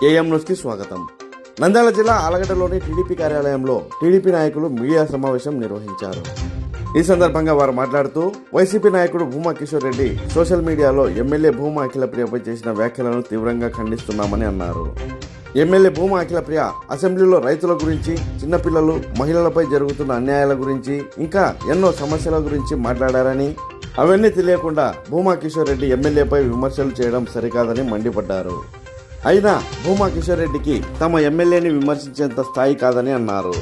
AM న్యూస్కి స్వాగతం. నంద్యాల జిల్లా ఆలగడ్డలోని టీడీపీ కార్యాలయంలో టీడీపీ నాయకులు మీడియా సమావేశం నిర్వహించారు. ఈ సందర్భంగా వారు మాట్లాడుతూ వైసీపీ నాయకుడు భూమా కిషోర్ రెడ్డి సోషల్ మీడియాలో ఎమ్మెల్యే భూమా అఖిలప్రియపై చేసిన వ్యాఖ్యలను తీవ్రంగా ఖండిస్తున్నామని అన్నారు. ఎమ్మెల్యే భూమా అఖిలప్రియ అసెంబ్లీలో రైతుల గురించి, చిన్నపిల్లలు, మహిళలపై జరుగుతున్న అన్యాయాల గురించి, ఇంకా ఎన్నో సమస్యల గురించి మాట్లాడారని, అవన్నీ తెలియకుండా భూమా కిషోర్ రెడ్డి ఎమ్మెల్యేపై విమర్శలు చేయడం సరికాదని మండిపడ్డారు. అయినా భూమా కిషోర్ రెడ్డికి తమ ఎమ్మెల్యేని విమర్శించేంత స్థాయి కాదని అన్నారు.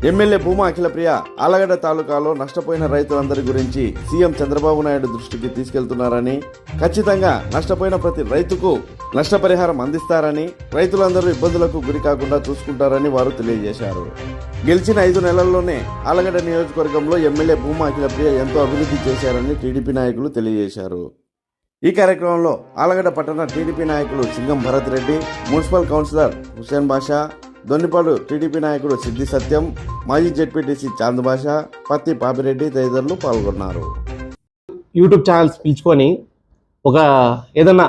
ఎమ్మెల్యే భూమా అఖిలప్రియ ఆలగడ్డ తాలూకాలో నష్టపోయిన రైతులందరి గురించి సీఎం చంద్రబాబు నాయుడు దృష్టికి తీసుకెళ్తున్నారని, ఖచ్చితంగా నష్టపోయిన ప్రతి రైతుకు నష్టపరిహారం అందిస్తారని, రైతులందరూ ఇబ్బందులకు గురి కాకుండా చూసుకుంటారని వారు తెలియజేశారు. గెలిచిన 5 నెలల్లోనే ఆలగడ్డ నియోజకవర్గంలో ఎమ్మెల్యే భూమా అఖిలప్రియ ఎంతో అభివృద్ధి చేశారని టీడీపీ నాయకులు తెలియజేశారు. ఈ కార్యక్రమంలో ఆలగడ్డ పట్టణ టీడీపీ నాయకులు సింగం భరత్ రెడ్డి, మున్సిపల్ కౌన్సిలర్ హుసేన్ బాషా, దొన్నిపాడు టీడీపీ నాయకుడు సిద్ధి సత్యం, మాజీ జెడ్పీటీసీ చాంద్ బాషా, పత్తి పాపిరెడ్డి తదితరులు పాల్గొన్నారు. యూట్యూబ్ ఛానల్స్ పిలుచుకొని ఏదన్నా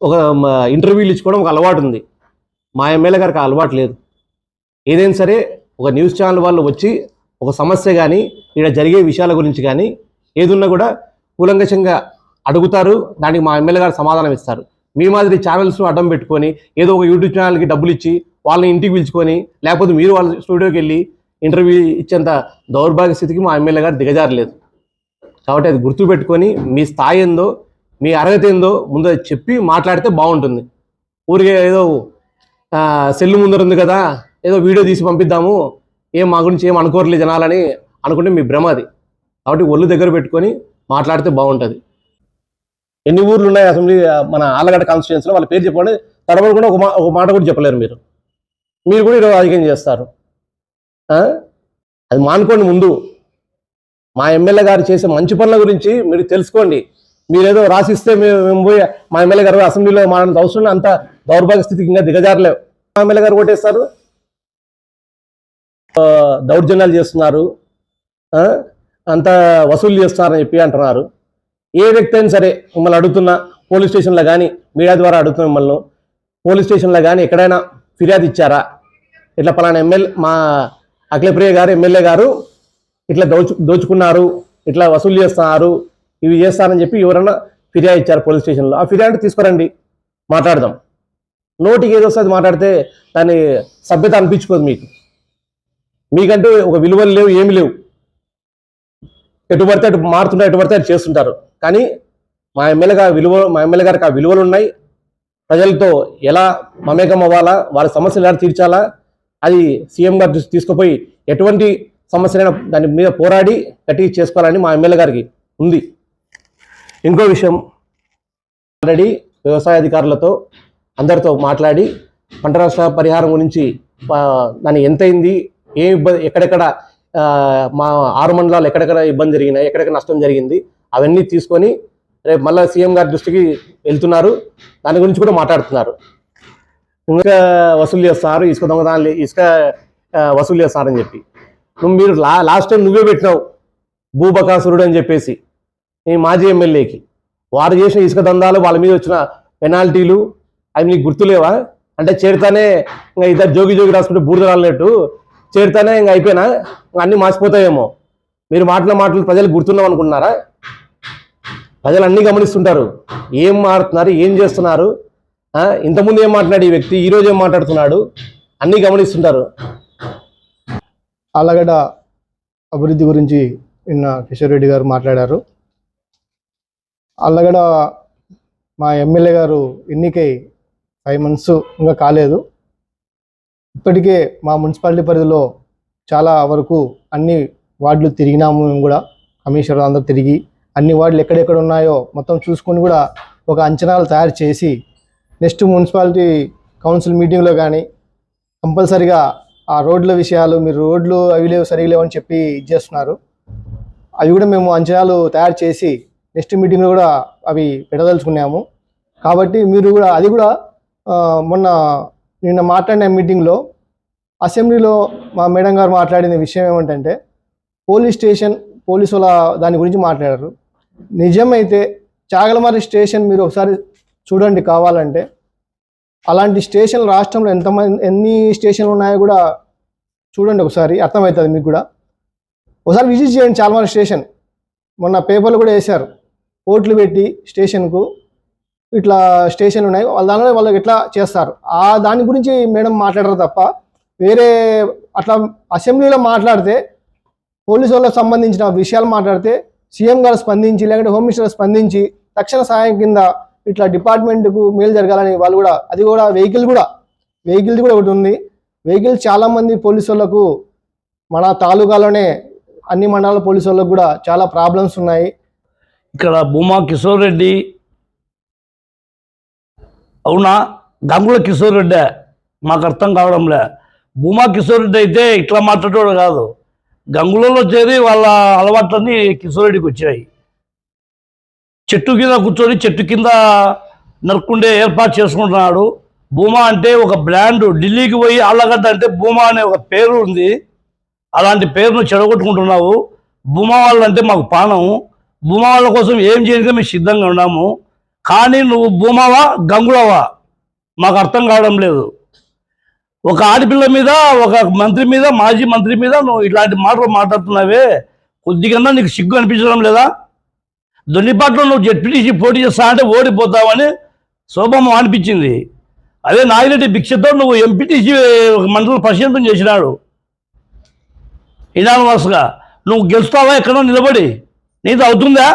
ఒక ఇంటర్వ్యూలు ఇచ్చుకోవడం ఒక అలవాటు ఉంది. మా ఎమ్మెల్యే గారికి ఆ అలవాటు లేదు. ఏదైనా సరే ఒక న్యూస్ ఛానల్ వాళ్ళు వచ్చి ఒక సమస్య కానీ, ఇక్కడ జరిగే విషయాల గురించి కానీ ఏదున్నా కూడా కూలంకషంగా అడుగుతారు. దానికి మా ఎమ్మెల్యే గారు సమాధానం ఇస్తారు. మీ మాదిరి ఛానల్స్ను అడ్డం పెట్టుకొని ఏదో ఒక యూట్యూబ్ ఛానల్కి డబ్బులు ఇచ్చి వాళ్ళని ఇంటికి పిలుచుకొని, లేకపోతే మీరు వాళ్ళ స్టూడియోకి వెళ్ళి ఇంటర్వ్యూ ఇచ్చేంత దౌర్భాగ్య స్థితికి మా ఎమ్మెల్యే గారు దిగజారలేదు. కాబట్టి అది గుర్తుపెట్టుకొని మీ స్థాయి ఏందో, మీ అర్హత ఏందో ముందు చెప్పి మాట్లాడితే బాగుంటుంది. ఊరికే ఏదో సెల్లు ముందరుంది కదా, ఏదో వీడియో తీసి పంపిద్దాము, మా గురించి ఏం అనుకోరలే జనాలని అనుకుంటే మీ భ్రమ అది. కాబట్టి ఒళ్ళు దగ్గర పెట్టుకొని మాట్లాడితే బాగుంటుంది. ఎన్ని ఊర్లు ఉన్నాయి అసెంబ్లీ మన ఆలగడ్డ కాన్స్టిట్యుయెన్సీలో, వాళ్ళ పేరు చెప్పండి. తడబడకుండా ఒక మాట కూడా చెప్పలేరు మీరు కూడా ఈరోజు రాజకీయం చేస్తారు. అది మానుకోండి. ముందు మా ఎమ్మెల్యే గారు చేసే మంచి పనుల గురించి మీరు తెలుసుకోండి. మీరేదో రాసిస్తే మేము పోయి మా ఎమ్మెల్యే గారు అసెంబ్లీలో మాట్లాడిన అవసరం, అంత దౌర్భాగ్య స్థితికి ఇంకా దిగజారలేవు. మా ఎమ్మెల్యే గారు కొట్టేస్తారు, దౌర్జన్యాలు చేస్తున్నారు, అంత వసూలు చేస్తున్నారని చెప్పి అంటున్నారు. ఏ వ్యక్తి అయినా సరే మిమ్మల్ని అడుగుతున్నా, పోలీస్ స్టేషన్లో కానీ మీడియా ద్వారా అడుగుతున్న మిమ్మల్ని, పోలీస్ స్టేషన్లో కానీ ఎక్కడైనా ఫిర్యాదు ఇచ్చారా, ఇట్లా పలానా మా అఖిలప్రియ గారు ఎమ్మెల్యే గారు ఇట్లా దోచుకున్నారు, ఇట్లా వసూలు చేస్తున్నారు, ఇవి చేస్తారని చెప్పి ఎవరన్నా ఫిర్యాదు ఇచ్చారు పోలీస్ స్టేషన్లో? ఆ ఫిర్యాదు తీసుకురండి, మాట్లాడదాం. నోటికి ఏదో వస్తుంది మాట్లాడితే దాని సభ్యత అనిపించుకోదు. మీకంటూ ఒక విలువలు లేవు, ఏమి లేవు. ఎటు పడితే అటు మారుతుంటారు, ఎటు పడితే అటు చేస్తుంటారు. కానీ మా ఎమ్మెల్యే గారికి ఆ విలువలు ఉన్నాయి. ప్రజలతో ఎలా మమేకం అవ్వాలా, వారి సమస్యలు ఎలా తీర్చాలా, అది సీఎం గారు తీసుకుపోయి ఎటువంటి సమస్యలైనా దాని మీద పోరాడి గట్టిగా చేసుకోవాలని మా ఎమ్మెల్యే గారికి ఉంది. ఇంకో విషయం, ఆల్రెడీ వ్యవసాయ అధికారులతో అందరితో మాట్లాడి పంట నష్ట పరిహారం గురించి దాని ఎంతైంది, ఏ ఇబ్బంది, ఎక్కడెక్కడ మా 6 మండలాలు ఎక్కడెక్కడ ఇబ్బంది జరిగినాయి, ఎక్కడెక్కడ నష్టం జరిగింది, అవన్నీ తీసుకొని రేపు మళ్ళీ సీఎం గారి దృష్టికి వెళ్తున్నారు. దాని గురించి కూడా మాట్లాడుతున్నారు. ఇంకా వసూలు చేస్తారు, ఇసుక దొంగతనాలు, ఇసుక వసూలు చేస్తారని చెప్పి మీరు లాస్ట్ టైం నువ్వే పెట్టినావు భూబకాసురుడు అని చెప్పేసి ఈ మాజీ ఎమ్మెల్యేకి. వారు చేసిన ఇసుక దందాలు, వాళ్ళ మీద వచ్చిన పెనాల్టీలు అవి నీకు గుర్తులేవా? అంటే చేరుతానే ఇంకా ఇద్దరు జోగి రాసుకుంటే బూడిద రాలినట్టు చేరుతానే ఇంకా అయిపోయినా అన్నీ మార్చిపోతాయేమో. మీరు మాటలు ప్రజలు గుర్తున్నాం అనుకుంటున్నారా? ప్రజలు అన్నీ గమనిస్తుంటారు, ఏం మారుతున్నారు, ఏం చేస్తున్నారు, ఇంతకుముందు ఏం మాట్లాడి ఈ వ్యక్తి ఈరోజు ఏం మాట్లాడుతున్నాడు, అన్నీ గమనిస్తుంటారు. ఆలగడ్డ అభివృద్ధి గురించి నిన్న కిషోర్ రెడ్డి గారు మాట్లాడారు. ఆలగడ్డ మా ఎమ్మెల్యే గారు ఎన్నికై 5 months ఇంకా కాలేదు. ఇప్పటికే మా మున్సిపాలిటీ పరిధిలో చాలా వరకు అన్ని వార్డులు తిరిగినాము. మేము కూడా కమిషనర్ అందరూ తిరిగి అన్ని వార్డులు ఎక్కడెక్కడ ఉన్నాయో మొత్తం చూసుకొని కూడా ఒక అంచనాలు తయారు చేసి నెక్స్ట్ మున్సిపాలిటీ కౌన్సిల్ మీటింగ్లో కానీ కంపల్సరిగా ఆ రోడ్ల విషయాలు, మీరు రోడ్లు అవి లేవు సరిగా లేవు అని చెప్పి ఇచ్చేస్తున్నారు. అవి కూడా మేము అంచనాలు తయారు చేసి నెక్స్ట్ మీటింగ్లో కూడా అవి పెట్టదలుచుకున్నాము. కాబట్టి మీరు కూడా అది కూడా నిన్న మాట్లాడిన మీటింగ్లో అసెంబ్లీలో మా మేడం గారు మాట్లాడిన విషయం ఏమంటే పోలీసుల దాని గురించి మాట్లాడారు. నిజమైతే చాగలమర్రి స్టేషన్ మీరు ఒకసారి చూడండి కావాలంటే. అలాంటి స్టేషన్లు రాష్ట్రంలో ఎన్ని స్టేషన్లు ఉన్నాయో కూడా చూడండి, ఒకసారి అర్థమవుతుంది మీకు కూడా. ఒకసారి విజిట్ చేయండి చార్మార్ స్టేషన్. మొన్న పేపర్లు కూడా వేశారు, ఓట్లు పెట్టి స్టేషన్కు ఇట్లా స్టేషన్లు ఉన్నాయి, దానిలో వాళ్ళకి ఎట్లా చేస్తారు దాని గురించి మేడం మాట్లాడరు తప్ప వేరే అట్లా అసెంబ్లీలో మాట్లాడితే పోలీసు వాళ్ళకి సంబంధించిన విషయాలు మాట్లాడితే సీఎం గారు స్పందించి లేకపోతే హోమ్ మినిస్టర్ స్పందించి తక్షణ సహాయం కింద ఇట్లా డిపార్ట్మెంట్కు మేలు జరగాలని వాళ్ళు కూడా, అది కూడా వెహికల్ది కూడా ఒకటి ఉంది. వెహికల్ చాలామంది పోలీసు వాళ్ళకు మన తాలూకాలోనే అన్ని మండలాల పోలీసు వాళ్ళకు కూడా చాలా ప్రాబ్లమ్స్ ఉన్నాయి. ఇక్కడ భూమా కిషోర్ రెడ్డి అవునా, గంగుల కిషోర్ రెడ్డి మాకు అర్థం కావడంలే. భూమా కిషోర్ రెడ్డి అయితే ఇట్లా మాట్లాడేవాడు కాదు. గంగులలో చేరి వాళ్ళ అలవాట్లన్నీ కిషోర్ రెడ్డికి వచ్చాయి. చెట్టు కింద కూర్చొని చెట్టు కింద నరుక్కుండే ఏర్పాటు చేసుకుంటున్నాడు. భూమా అంటే ఒక బ్రాండ్. ఢిల్లీకి పోయి ఆళ్ళగడ్డ అంటే భూమా అనే ఒక పేరు ఉంది. అలాంటి పేరును చెడగొట్టుకుంటున్నావు. భూమా వాళ్ళు అంటే మాకు పానం. భూమా వాళ్ళ కోసం ఏం చేయడానికి మేము సిద్ధంగా ఉన్నాము. కానీ నువ్వు భూమావా గంగులవా మాకు అర్థం కావడం లేదు. ఒక ఆడపిల్ల మీద, ఒక మంత్రి మీద, మాజీ మంత్రి మీద నువ్వు ఇలాంటి మాటలు మాట్లాడుతున్నావే, కొద్దిగా నీకు సిగ్గు అనిపించడం లేదా? దొన్నిపాట్లో నువ్వు జెడ్పీటీసీ పోటీ చేస్తా అంటే ఓడిపోతావని శోభమ్మ అనిపించింది. అదే నాగిరెడ్డి భిక్షతో నువ్వు ఎంపీటీసీ మండల ప్రెసిడెంట్ చేసినాడు. ఇనానమస్గా నువ్వు గెలుస్తావా ఎక్కడో నిలబడి? నీతో అవుతుందా?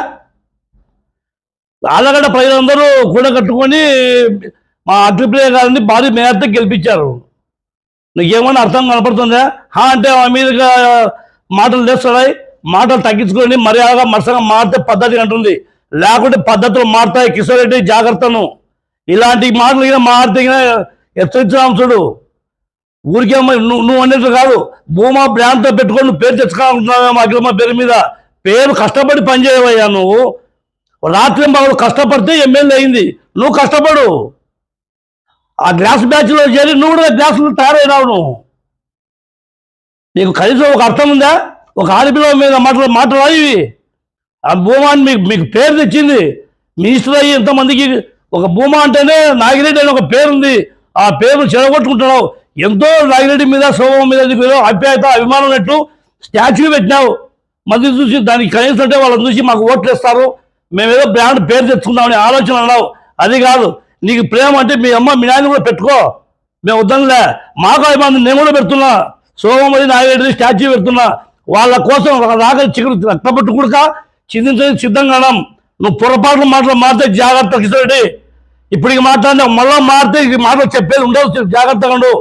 ఆళ్ళగడ్డ ప్రజలందరూ కూడా కట్టుకొని మా అగ్రిప్రియ గారిని భారీ మేరతో గెలిపించారు. నీకేమన్నా అర్థం కనపడుతుందా? అంటే ఆ మీదుగా మాటలు తెస్తున్నాయి. మాటలు తగ్గించుకొని మర్యాదగా మరసంగా మారితే పద్ధతి అంటుంది. లేకుంటే పద్ధతులు మారుతాయి. కిషోర్ రెడ్డి జాగ్రత్తను. ఇలాంటి మాటలు ఇక మారితే హెచ్చరించాం చూడు. ఊరికేమో నువ్వు అన్నట్టు కాదు. భూమా బ్రాండ్తో పెట్టుకొని నువ్వు పేరు తెచ్చుకోవాలనుకుంటున్నావా? మా అగ్రిమ పేరు మీద పేరు కష్టపడి పనిచేయవయ్యా నువ్వు. రాత్రి బాబు కష్టపడితే ఎమ్మెల్యే అయింది. నువ్వు కష్టపడు. ఆ గ్లాస్ బ్యాచ్లో చేరి నువ్వు కూడా గ్లాసులు తయారైనావు. నువ్వు నీకు కనీసం ఒక అర్థం ఉందా? ఒక ఆడపిల్ల మీద మాట్లాడాలి ఇవి. ఆ భూమా అని మీకు పేరు తెచ్చింది. మినిస్టర్ అయ్యి ఎంతమందికి ఒక భూమా అంటేనే నాగిరెడ్డి అని ఒక పేరుంది. ఆ పేరు చెడగొట్టుకుంటున్నావు. ఎంతో నాగిరెడ్డి మీద, శోభమ్మ మీద నీకు అభ్యాయత, అభిమానం ఉన్నట్టు స్టాచ్యూ పెట్టినావు. మంది చూసి దానికి కనీసం అంటే వాళ్ళని చూసి మాకు ఓట్లు వేస్తారు, మేమేదో బ్రాండ్ పేరు తెచ్చుకుందామని ఆలోచన అన్నావు. అది కాదు. నీకు ప్రేమ అంటే మీ అమ్మ మీ నాయన కూడా పెట్టుకో, మేము వద్దనులే. మాకు అభిమానం నేను కూడా పెడుతున్నా. శోభమ్మది నాగిరెడ్డి స్టాచ్యూ పెడుతున్నా. వాళ్ళ కోసం రాగలి చిగురు రక్తపట్టు కూడక చిందించడానికి సిద్ధంగా ఉన్నాం. నువ్వు పొరపాట్లు మాట్లాడితే జాగ్రత్త కిషోర్ రెడ్డి. ఇప్పటికి మాట్లాడినా మళ్ళీ మారితే ఈ మాటలు చెప్పేది ఉండవు. జాగ్రత్తగా ఉండు.